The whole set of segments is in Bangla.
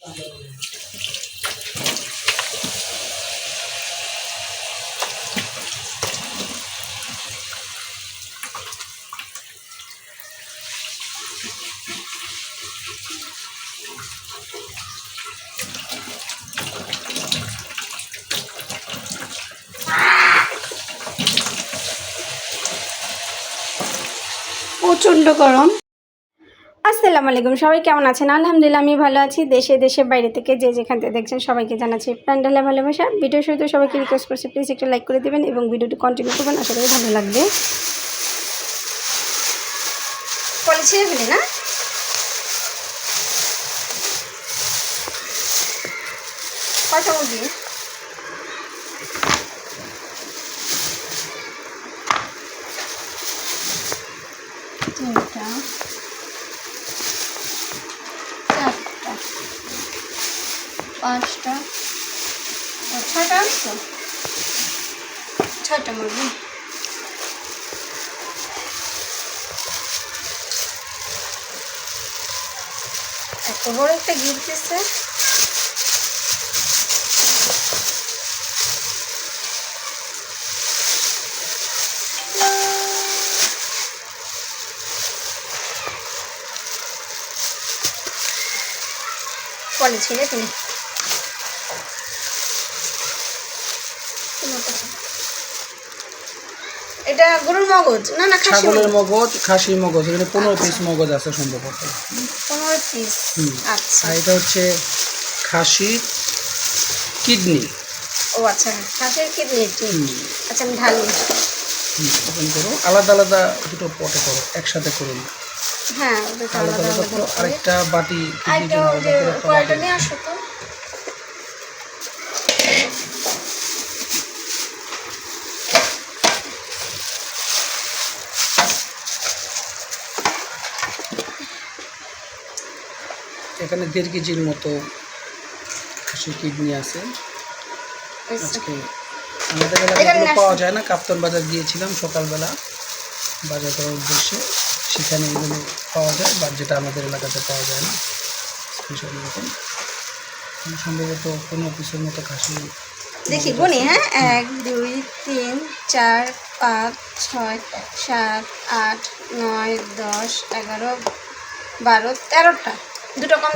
প্রচণ্ড গরম। আসসালামু আলাইকুম, সবাই কেমন আছেন? আলহামদুলিল্লাহ আমি ভালো আছি। দেশের বাইরে থেকে যে যেখান থেকে দেখছেন সবাইকে জানাচ্ছি প্যান্ডেলে ভালোবাসা। ভিডিওর শুরুতে সবাইকে রিকোয়েস্ট করছি প্লিজ একটা লাইক করে দেবেন এবং ভিডিওটি কন্টিনিউ করবেন, আশা করি ভালো লাগবে। কলে ছেড়ে ফেলি না, কয়টা মুরগি? তিনটা, চারটা, পাঁচটা, ছয়টা আসতো, ছয়টা মুরগি। এত বড় একটা গিফট দিচ্ছে। কলে ছেড়ে তুমি এটা গরুর মগজ না না ছাগলের মগজ, খাসির মগজ। এখানে 15 পিস মগজ আছে সম্ভবত। 15 পিস। আচ্ছা, আর এটা হচ্ছে খাসির কিডনি। ও আচ্ছা, খাসির কিডনি। আচ্ছা আমি ঢালি। ওপেন করো, আলাদা আলাদা দুটো পটে করো, একসাথে করুন। হ্যাঁ, আলাদা আলাদা করো। আরেকটা বাটি কয়টা নিয়ে আসো তো। এখানে 1.5 কেজির মতো খাসির কিডনি আছে। আজকে আমাদের এলাকায় পাওয়া যায় না, কাপ্তান বাজার গিয়েছিলাম সকালবেলা বাজার করার উদ্দেশ্যে, সেখানে এগুলো পাওয়া যায়, বা যেটা আমাদের এলাকাতে পাওয়া যায় না স্পেশাল এরকম। সম্ভবত 15 পিসের মতো খাসি। দেখি গুনি। হ্যাঁ, 1 2 3 4 5 6 7 8 9 10 11 12 13টা, দুটো কম।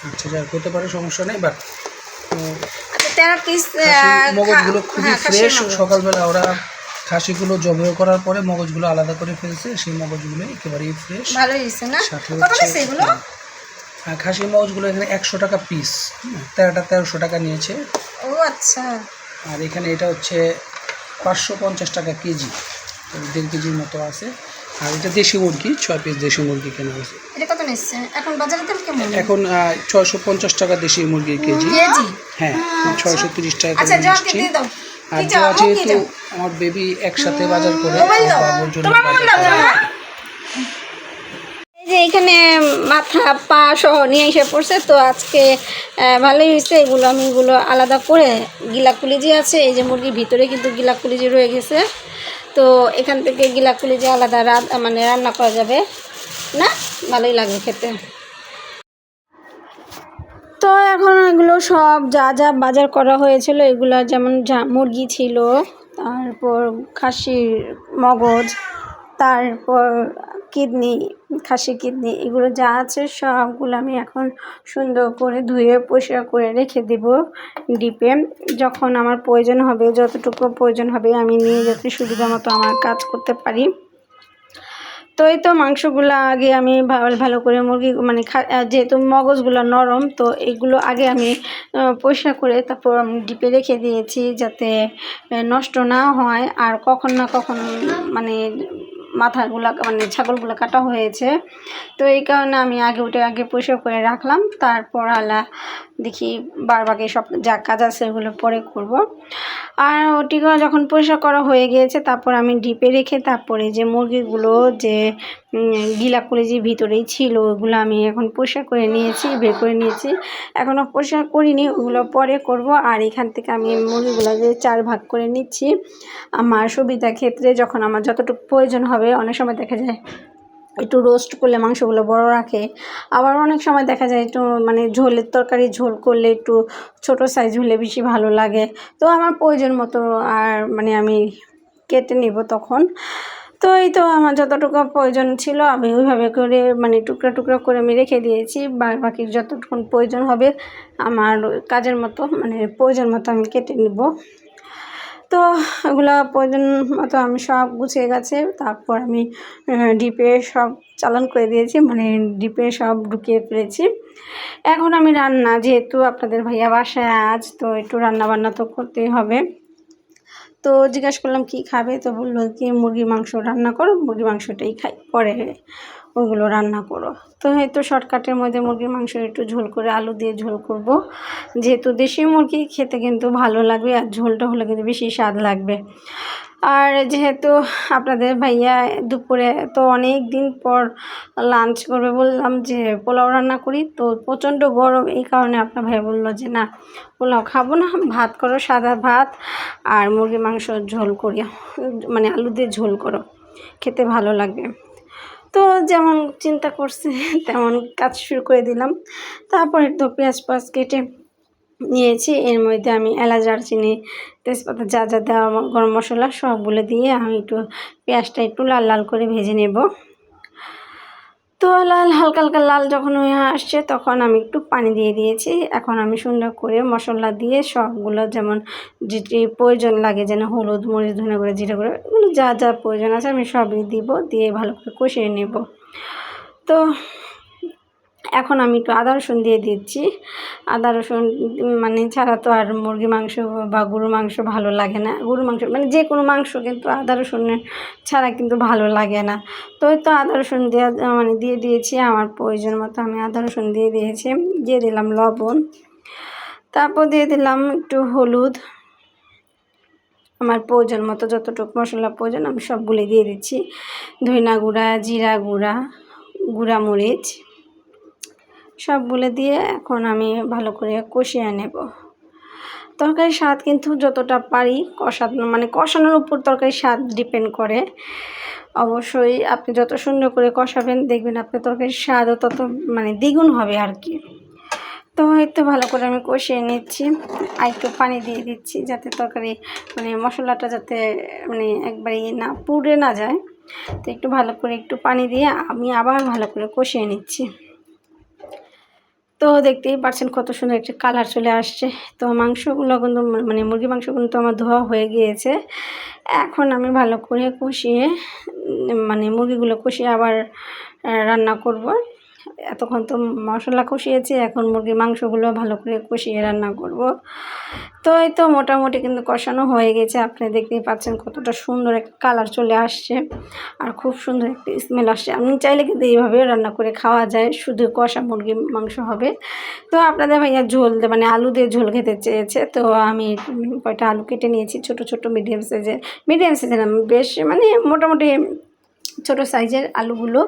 আচ্ছা, যা হতে পারে, সমস্যা নেই। বাট আচ্ছা 13 পিস মগজগুলো খুবই ফ্রেশ। সকালবেলা ওরা খাসিগুলো জবাই করার পরে মগজগুলো আলাদা করে ফেলছে, সেই মগজগুলো একেবারেই ফ্রেশ, ভালো হয়েছে না? কত পিস এগুলো? খাসির মগজগুলো এখানে 100 টাকা পিস, 13টা 1300 টাকা নিয়েছে। ও আচ্ছা। আর এখানে এটা হচ্ছে 550 টাকা কেজি, 1.5 কেজির মতো আছে। আর এটা দেশি মুরগি, 6 পিস দেশি মুরগি কেনা হয়েছে। এটা কত নিচ্ছে এখন বাজারে দাম কেমন? এখন 650 টাকা দেশি মুরগির কেজি। হ্যাঁ, 630 টাকা করে নিচ্ছি। আর যেহেতু আমার বেবি একসাথে বাজার করে বাবুর জন্য এই যে এখানে মাথা পা সহ নিয়ে এসে পড়ছে, তো আজকে ভালোই হয়েছে। এগুলো আলাদা করে গিলা কুলিজি আছে, এই যে মুরগির ভিতরে কিন্তু গিলা কুলিজি রয়ে গেছে, তো এখান থেকে গিলা কুলিজি আলাদা মানে রান্না করা যাবে না, ভালোই লাগবে খেতে। তো এখন এগুলো সব যা যা বাজার করা হয়েছিল, এগুলো যেমন মুরগি ছিল, তারপর খাসির মগজ, তারপর কিডনি, খাসির কিডনি, এগুলো যা আছে সবগুলো আমি এখন সুন্দর করে ধুয়ে পরিষ্কার করে রেখে দেব ডিপে। যখন আমার প্রয়োজন হবে, যতটুকু প্রয়োজন হবে আমি নিয়ে যাতে সুবিধা মতো আমার কাজ করতে পারি। তো এই তো মাংসগুলো আগে আমি ভালো করে মুরগি মানে যেহেতু মগজগুলো নরম, তো এগুলো আগে আমি পরিষ্কার করে তারপর আমি ডিপে রেখে দিয়েছি যাতে নষ্ট না হয়। আর কখন না কখন মানে মাথাগুলো মানে ছাগলগুলো কাটা হয়েছে, তো এই কারণে আমি আগে পরিষ্কার করে রাখলাম। তারপর দেখি বাকি সব যা কাজ আছে এগুলো পরে করব। আর ওটিগুলো যখন পরিষ্কার করা হয়ে গিয়েছে, তারপর আমি ডিপে রেখে তারপরে যে মুরগিগুলো যে গিলা কলিজির ভিতরেই ছিল ওগুলো আমি এখন পরিষ্কার করে নিয়েছি, বের করে নিয়েছি। এখনও পরিষ্কার করিনি, ওগুলো পরে করব। আর এখান থেকে আমি মুরগিগুলো যে 4 ভাগ করে নিচ্ছি আমার সুবিধা ক্ষেত্রে, যখন আমার যতটুকু প্রয়োজন হবে। অনেক সময় দেখা যায় একটু রোস্ট করলে মাংসগুলো বড় রাখে। আবার অনেক সময় দেখা যায় একটু মানে ঝোলের তরকারি ঝোল করলে একটু ছোট সাইজ হলে বেশি ভালো লাগে। তো আমার প্রয়োজন মতো আর মানে আমি কেটে নিব তখন। তো এই তো আমার যতটুকু প্রয়োজন ছিল আমি ওইভাবে করে মানে টুকরা টুকরা করে আমি রেখে দিয়েছি। বাকি যতটুকুন প্রয়োজন হবে আমার কাজের মতো মানে প্রয়োজন মতো আমি কেটে নিব। তো এগুলো প্রয়োজন মতো আমি সব গুছিয়ে গেছে। তারপর আমি ডিপে সব চালান করে দিয়েছি, মানে ডিপে সব ঢুকিয়ে ফেলেছি। এখন আমি রান্না, যেহেতু আপনাদের ভাইয়া বাসায় আজ, তো একটু রান্না বান্না তো করতেই হবে। তো জিজ্ঞাসা করলাম কী খাবে, তো বললো কি মুরগির মাংস রান্না করো, মুরগির মাংসটাই খাই, পরে ওইগুলো রান্না করো। তো এই তো শর্টকাটের মধ্যে মুরগির মাংস একটু ঝোল করে আলু দিয়ে ঝোল করব, যেহেতু দেশি মুরগি খেতে কিন্তু ভালো লাগবে আর ঝোলটা হলে কিন্তু বেশি স্বাদ লাগবে। আর যেহেতু আপনাদের ভাইয়া দুপুরে তো অনেক দিন পর লাঞ্চ করবে, বললাম যে পোলাও রান্না করি, তো প্রচণ্ড গরম, এই কারণে আপনার ভাই বললো যে না পোলাও খাবো না, ভাত করো, সাদা ভাত আর মুরগির মাংস ঝোল করি, মানে আলু দিয়ে ঝোল করো, খেতে ভালো লাগবে। তো যেমন চিন্তা করছে তেমন কাজ শুরু করে দিলাম। তারপরে তো পেঁয়াজ কেটে নিয়েছি, এর মধ্যে আমি এলাচ, দারচিনি, তেজপাতা যা যা দেওয়া গরম মশলা সবগুলো দিয়ে আমি একটু পেঁয়াজটা একটু লাল লাল করে ভেজে নেব। তো হালকা হালকা লাল যখন হয়ে আসছে তখন আমি একটু পানি দিয়ে দিয়েছি। এখন আমি সুন্দর করে মশলা দিয়ে সবগুলো যেমন যেটি প্রয়োজন লাগে, যেন হলুদ, মরিচ, ধনে গুঁড়ো, জিরা গুঁড়ো, এগুলো যা যা প্রয়োজন আছে আমি সবই দিব, দিয়ে ভালো করে কষিয়ে নেব। তো এখন আমি একটু আদা রসুন দিয়ে দিচ্ছি। আদা রসুন মানে ছাড়া তো আর মুরগি মাংস বা গরুর মাংস ভালো লাগে না। গরুর মাংস মানে যে কোনো মাংস কিন্তু আদা রসুনের ছাড়া কিন্তু ভালো লাগে না। তো ওই তো আদা রসুন মানে দিয়ে দিয়েছি, আমার প্রয়োজন মতো আমি আদা রসুন দিয়ে দিয়েছি। দিয়ে দিলাম লবণ, তারপর দিয়ে দিলাম একটু হলুদ, আমার প্রয়োজন মতো যতটুকু মশলা প্রয়োজন আমি সবগুলো দিয়ে দিচ্ছি। ধনিয়া গুঁড়া, জিরা গুঁড়া, গুঁড়া মরিচ সবগুলো দিয়ে এখন আমি ভালো করে কষিয়ে নেব। তরকারির স্বাদ কিন্তু যতটা পারি মানে কষানোর উপর তরকারির স্বাদ ডিপেন্ড করে। অবশ্যই আপনি যত সুন্দর করে কষাবেন দেখবেন আপনার তরকারির স্বাদও তত মানে দ্বিগুণ হবে আর কি। তো একটু ভালো করে আমি কষিয়ে নিচ্ছি, আর একটু পানি দিয়ে দিচ্ছি যাতে তরকারি মানে মশলাটা যাতে মানে একবারে না পুড়ে না যায়। তো একটু ভালো করে একটু পানি দিয়ে আমি আবার ভালো করে কষিয়ে নিচ্ছি। তো দেখতেই পাচ্ছেন কত সুন্দর একটা কালার চলে আসছে। তো মাংসগুলো কিন্তু মানে মুরগির মাংসগুলো তো আমার ধোয়া হয়ে গিয়েছে। এখন আমি ভালো করে কষিয়ে মানে মুরগিগুলো কষিয়ে আবার রান্না করব। এতক্ষণ তো মশলা কষিয়েছি, এখন মুরগির মাংসগুলো ভালো করে কষিয়ে রান্না করব। তো এই তো মোটামুটি কিন্তু কষানো হয়ে গেছে, আপনি দেখতেই পাচ্ছেন কতটা সুন্দর একটা কালার চলে আসছে আর খুব সুন্দর একটা স্মেল আসছে। আপনি চাইলে কিন্তু এইভাবে রান্না করে খাওয়া যায়, শুধু কষা মুরগির মাংস হবে। তো আপনাদের ভাইয়া ঝোল মানে আলু দিয়ে ঝোল খেতে চেয়েছে, তো আমি কয়টা আলু কেটে নিয়েছি ছোট ছোট মিডিয়াম সাইজের বেশ মানে মোটামুটি ছোট সাইজের আলুগুলো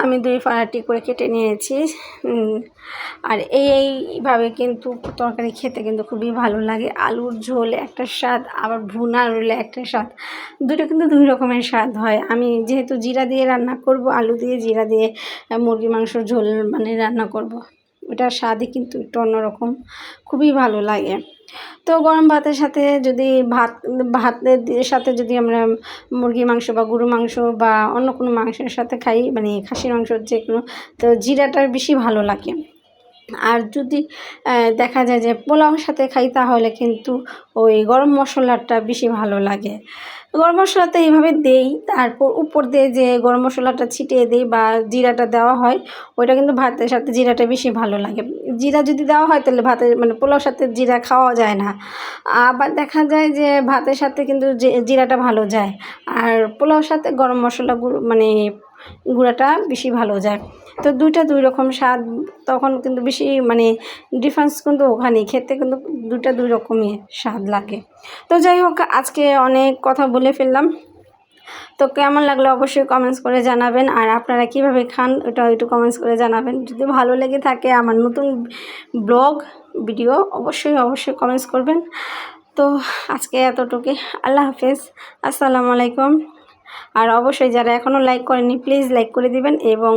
আমি 2 ফাড়াটি করে কেটে নিয়েছি। আর এইভাবে কিন্তু তরকারি খেতে কিন্তু খুবই ভালো লাগে। আলুর ঝোল একটা স্বাদ, আবার ভুনা রইলে একটা স্বাদ, দুটো কিন্তু 2 রকমের স্বাদ হয়। আমি যেহেতু জিরা দিয়ে রান্না করব, আলু দিয়ে জিরা দিয়ে মুরগির মাংসর ঝোল মানে রান্না করব, ওটার স্বাদই কিন্তু একটু অন্যরকম, খুবই ভালো লাগে। তো গরম ভাতের সাথে যদি ভাতের সাথে যদি আমরা মুরগির মাংস বা গরুর মাংস বা অন্য কোনো মাংসের সাথে খাই, মানে খাসির মাংস যে কোনো, তো জিরাটার বেশি ভালো লাগে। আর যদি দেখা যায় যে পোলাওর সাথে খাই তাহলে কিন্তু ওই গরম মশলাটা বেশি ভালো লাগে। গরম মশলাটা এইভাবে দেই, তারপর উপর দিয়ে যে গরম মশলাটা ছিটিয়ে দিই বা জিরাটা দেওয়া হয়, ওইটা কিন্তু ভাতের সাথে জিরাটা বেশি ভালো লাগে। জিরা যদি দেওয়া হয় তাহলে ভাতের মানে পোলাওর সাথে জিরা খাওয়া যায় না। আবার দেখা যায় যে ভাতের সাথে কিন্তু জিরাটা ভালো যায়, আর পোলাওর সাথে গরম মশলা মানে গুঁড়াটা বেশি ভালো যায়। তো 2টা 2 রকম স্বাদ, তখন কিন্তু বেশি মানে ডিফারেন্স কিন্তু ওখানেই, খেতে কিন্তু 2টা 2 রকমই স্বাদ লাগে। তো যাই হোক, আজকে অনেক কথা বলে ফেললাম। তো কেমন লাগলো অবশ্যই কমেন্টস করে জানাবেন, আর আপনারা কিভাবে খান ওটাও একটু কমেন্টস করে জানাবেন। যদি ভালো লেগে থাকে আমার নতুন ব্লগ ভিডিও অবশ্যই কমেন্টস করবেন। তো আজকে এতটুকুই, আল্লাহ হাফেজ, আসসালামু আলাইকুম। আর অবশ্যই যারা এখনও লাইক করেনি প্লিজ লাইক করে দিবেন এবং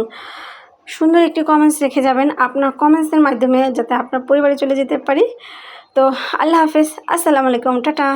সুন্দর একটি কমেন্টস রেখে যাবেন আপনার কমেন্টসের মাধ্যমে, যাতে আপনার পরিবারে চলে যেতে পারি। তো আল্লাহ হাফেজ, আসসালামু আলাইকুম, টাটা।